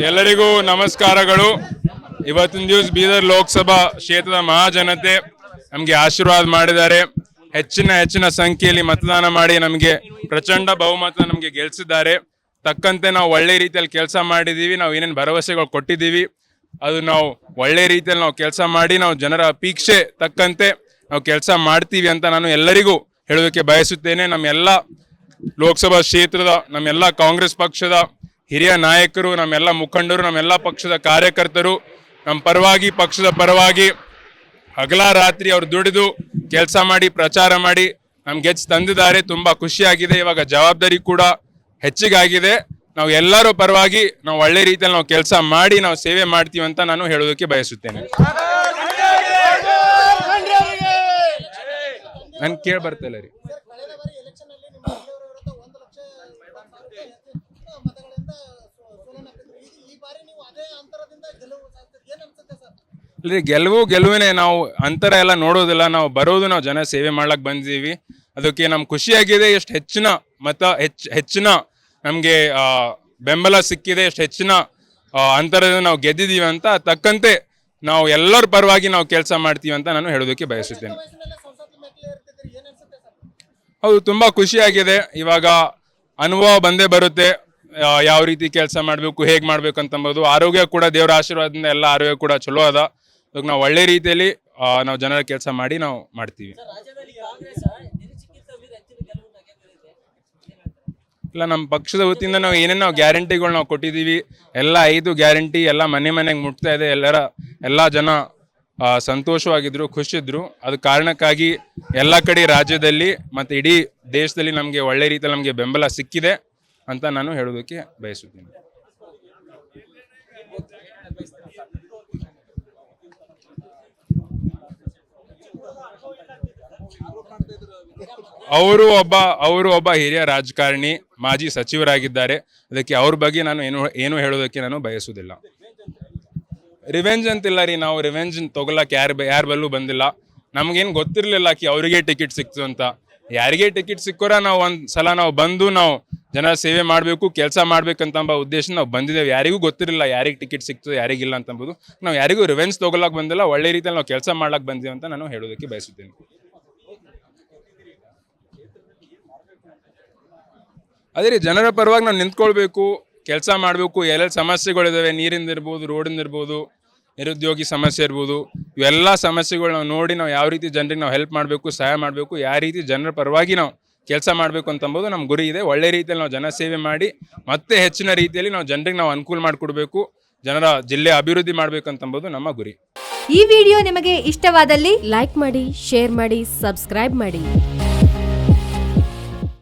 ಎಲ್ಲರಿಗೂ ನಮಸ್ಕಾರಗಳು. ಇವತ್ತಿನ ದಿವಸ ಬೀದರ್ ಲೋಕಸಭಾ ಕ್ಷೇತ್ರದ ಮಹಾಜನತೆ ನಮಗೆ ಆಶೀರ್ವಾದ ಮಾಡಿದ್ದಾರೆ. ಹೆಚ್ಚಿನ ಸಂಖ್ಯೆಯಲ್ಲಿ ಮತದಾನ ಮಾಡಿ ನಮಗೆ ಪ್ರಚಂಡ ಬಹುಮತ ನಮಗೆ ಗೆಲ್ಲಿಸಿದ್ದಾರೆ. ತಕ್ಕಂತೆ ನಾವು ಒಳ್ಳೆ ರೀತಿಯಲ್ಲಿ ಕೆಲಸ ಮಾಡಿದ್ದೀವಿ. ನಾವು ಏನೇನು ಭರವಸೆಗಳು ಕೊಟ್ಟಿದ್ದೀವಿ ಅದು ನಾವು ಒಳ್ಳೆ ರೀತಿಯಲ್ಲಿ ನಾವು ಕೆಲಸ ಮಾಡಿ ನಾವು ಜನರ ಅಪೇಕ್ಷೆ ತಕ್ಕಂತೆ ನಾವು ಕೆಲಸ ಮಾಡ್ತೀವಿ ಅಂತ ನಾನು ಎಲ್ಲರಿಗೂ ಹೇಳೋದಕ್ಕೆ ಬಯಸುತ್ತೇನೆ. ನಮ್ಮೆಲ್ಲ ಲೋಕಸಭಾ ಕ್ಷೇತ್ರದ ನಮ್ಮೆಲ್ಲ ಕಾಂಗ್ರೆಸ್ ಪಕ್ಷದ ಹಿರಿಯ ನಾಯಕರು, ನಮ್ಮೆಲ್ಲ ಮುಖಂಡರು, ನಮ್ಮೆಲ್ಲ ಪಕ್ಷದ ಕಾರ್ಯಕರ್ತರು ನಮ್ಮ ಪರವಾಗಿ, ಪಕ್ಷದ ಪರವಾಗಿ ಹಗಲ ರಾತ್ರಿ ಅವರು ದುಡಿದು ಕೆಲಸ ಮಾಡಿ ಪ್ರಚಾರ ಮಾಡಿ ನಮ್ಗೆ ತಂದಿದ್ದಾರೆ. ತುಂಬ ಖುಷಿಯಾಗಿದೆ. ಇವಾಗ ಜವಾಬ್ದಾರಿ ಕೂಡ ಹೆಚ್ಚಿಗಾಗಿದೆ. ನಾವು ಎಲ್ಲರೂ ಪರವಾಗಿ ನಾವು ಒಳ್ಳೆ ರೀತಿಯಲ್ಲಿ ನಾವು ಕೆಲಸ ಮಾಡಿ ನಾವು ಸೇವೆ ಮಾಡ್ತೀವಿ ಅಂತ ನಾನು ಹೇಳೋದಕ್ಕೆ ಬಯಸುತ್ತೇನೆ. ನನ್ ಕೇಳಿ ಬರ್ತಿಲ್ಲ ರೀ. ಗೆಲುವಿನೇ. ನಾವು ಅಂತರ ಎಲ್ಲ ನೋಡೋದಿಲ್ಲ. ನಾವು ಬರೋದು ನಾವು ಜನ ಸೇವೆ ಮಾಡ್ಲಕ್ಕೆ ಬಂದಿದ್ದೀವಿ. ಅದಕ್ಕೆ ನಮ್ಗೆ ಖುಷಿಯಾಗಿದೆ. ಎಷ್ಟು ಹೆಚ್ಚಿನ ನಮಗೆ ಬೆಂಬಲ ಸಿಕ್ಕಿದೆ, ಎಷ್ಟು ಹೆಚ್ಚಿನ ಅಂತರದಿಂದ ನಾವು ಗೆದ್ದಿದ್ದೀವಿ ಅಂತ. ತಕ್ಕಂತೆ ನಾವು ಎಲ್ಲರ ಪರವಾಗಿ ನಾವು ಕೆಲಸ ಮಾಡ್ತೀವಿ ಅಂತ ನಾನು ಹೇಳೋದಕ್ಕೆ ಬಯಸುತ್ತೇನೆ. ಹೌದು, ತುಂಬ ಖುಷಿಯಾಗಿದೆ. ಇವಾಗ ಅನುಭವ ಬಂದೇ ಬರುತ್ತೆ, ಯಾವ ರೀತಿ ಕೆಲಸ ಮಾಡಬೇಕು, ಹೇಗೆ ಮಾಡಬೇಕು ಅಂತಂಬೋದು. ಆರೋಗ್ಯ ಕೂಡ ದೇವರ ಆಶೀರ್ವಾದದಿಂದ ಎಲ್ಲ ಆರೋಗ್ಯ ಕೂಡ ಚಲೋ ಅದ. ಅದಕ್ಕೆ ನಾವು ಒಳ್ಳೆ ರೀತಿಯಲ್ಲಿ ನಾವು ಜನರ ಕೆಲಸ ಮಾಡಿ ನಾವು ಮಾಡ್ತೀವಿ. ಇಲ್ಲ, ನಮ್ಮ ಪಕ್ಷದ ವತಿಯಿಂದ ನಾವು ಏನೇನು ಗ್ಯಾರಂಟಿಗಳು ನಾವು ಕೊಟ್ಟಿದ್ದೀವಿ, ಎಲ್ಲ 5 ಗ್ಯಾರಂಟಿ ಎಲ್ಲ ಮನೆಗೆ ಮುಟ್ತಾ ಇದೆ. ಎಲ್ಲ ಜನ ಸಂತೋಷವಾಗಿದ್ರು, ಖುಷಿದ್ರು. ಅದು ಕಾರಣಕ್ಕಾಗಿ ಎಲ್ಲ ಕಡೆ ರಾಜ್ಯದಲ್ಲಿ ಮತ್ತು ಇಡೀ ದೇಶದಲ್ಲಿ ನಮಗೆ ಒಳ್ಳೆ ರೀತಿಯಲ್ಲಿ ನಮಗೆ ಬೆಂಬಲ ಸಿಕ್ಕಿದೆ ಅಂತ ನಾನು ಹೇಳೋದಕ್ಕೆ ಬಯಸುತ್ತೇನೆ. ಅವರು ಒಬ್ಬ ಹಿರಿಯ ರಾಜಕಾರಣಿ, ಮಾಜಿ ಸಚಿವರಾಗಿದ್ದಾರೆ. ಅದಕ್ಕೆ ಅವ್ರ ಬಗ್ಗೆ ನಾನು ಏನು ಹೇಳೋದಕ್ಕೆ ನಾನು ಬಯಸುವುದಿಲ್ಲ. ರಿವೆಂಜ್ ಅಂತಿಲ್ಲ ರೀ. ನಾವು ರಿವೆಂಜ್ ತೊಗೊಳಕ್ಕೆ ಯಾರ ಬಲ್ಲೂ ಬಂದಿಲ್ಲ. ನಮಗೇನು ಗೊತ್ತಿರಲಿಲ್ಲ ಅವರಿಗೆ ಟಿಕೆಟ್ ಸಿಕ್ತು ಅಂತ. ಯಾರಿಗೆ ಟಿಕೆಟ್ ಸಿಕ್ಕೋರ ನಾವು ಒಂದ್ಸಲ ನಾವು ಬಂದು ನಾವು ಜನರ ಸೇವೆ ಮಾಡಬೇಕು, ಕೆಲಸ ಮಾಡ್ಬೇಕಂತ ಉದ್ದೇಶ ನಾವು ಬಂದಿದ್ದೇವೆ. ಯಾರಿಗೂ ಗೊತ್ತಿರಲಿಲ್ಲ ಯಾರಿಗೆ ಟಿಕೆಟ್ ಸಿಕ್ತದೆ ಯಾರಿಗಿಲ್ಲ ಅಂತಂಬೋದು. ನಾವು ಯಾರಿಗೂ ರಿವೆಂಜ್ ತೊಗೊಳಕ್ಕೆ ಬಂದಿಲ್ಲ. ಒಳ್ಳೆ ರೀತಿಯಲ್ಲಿ ನಾವು ಕೆಲಸ ಮಾಡ್ಲಕ್ಕೆ ಬಂದೀವಿ ಅಂತ ನಾನು ಹೇಳೋದಕ್ಕೆ ಬಯಸುತ್ತೇನೆ. ಅದೇ ರೀ, ಜನರ ಪರವಾಗಿ ನಾವು ನಿಂತ್ಕೊಳ್ಬೇಕು, ಕೆಲಸ ಮಾಡಬೇಕು. ಎಲ್ಲೆಲ್ಲಿ ಸಮಸ್ಯೆಗಳಿದ್ದಾವೆ, ನೀರಿಂದ ಇರ್ಬೋದು, ರೋಡಿಂದ ಇರ್ಬೋದು, ನಿರುದ್ಯೋಗಿ ಸಮಸ್ಯೆ ಇರ್ಬೋದು, ಇವೆಲ್ಲ ಸಮಸ್ಯೆಗಳು ನಾವು ನೋಡಿ ನಾವು ಯಾವ ರೀತಿ ಜನರಿಗೆ ನಾವು ಹೆಲ್ಪ್ ಮಾಡಬೇಕು, ಸಹಾಯ ಮಾಡಬೇಕು, ಯಾವ ರೀತಿ ಜನರ ಪರವಾಗಿ ನಾವು ಕೆಲಸ ಮಾಡಬೇಕು ಅಂತಂಬೋದು ನಮ್ಮ ಗುರಿ ಇದೆ. ಒಳ್ಳೆ ರೀತಿಯಲ್ಲಿ ನಾವು ಜನ ಸೇವೆ ಮಾಡಿ ಮತ್ತೆ ಹೆಚ್ಚಿನ ರೀತಿಯಲ್ಲಿ ನಾವು ಜನರಿಗೆ ನಾವು ಅನುಕೂಲ ಮಾಡಿಕೊಡ್ಬೇಕು, ಜನರ ಜಿಲ್ಲೆ ಅಭಿವೃದ್ಧಿ ಮಾಡಬೇಕಂತಂಬೋದು ನಮ್ಮ ಗುರಿ. ಈ ವಿಡಿಯೋ ನಿಮಗೆ ಇಷ್ಟವಾದಲ್ಲಿ ಲೈಕ್ ಮಾಡಿ, ಶೇರ್ ಮಾಡಿ, ಸಬ್ಸ್ಕ್ರೈಬ್ ಮಾಡಿ.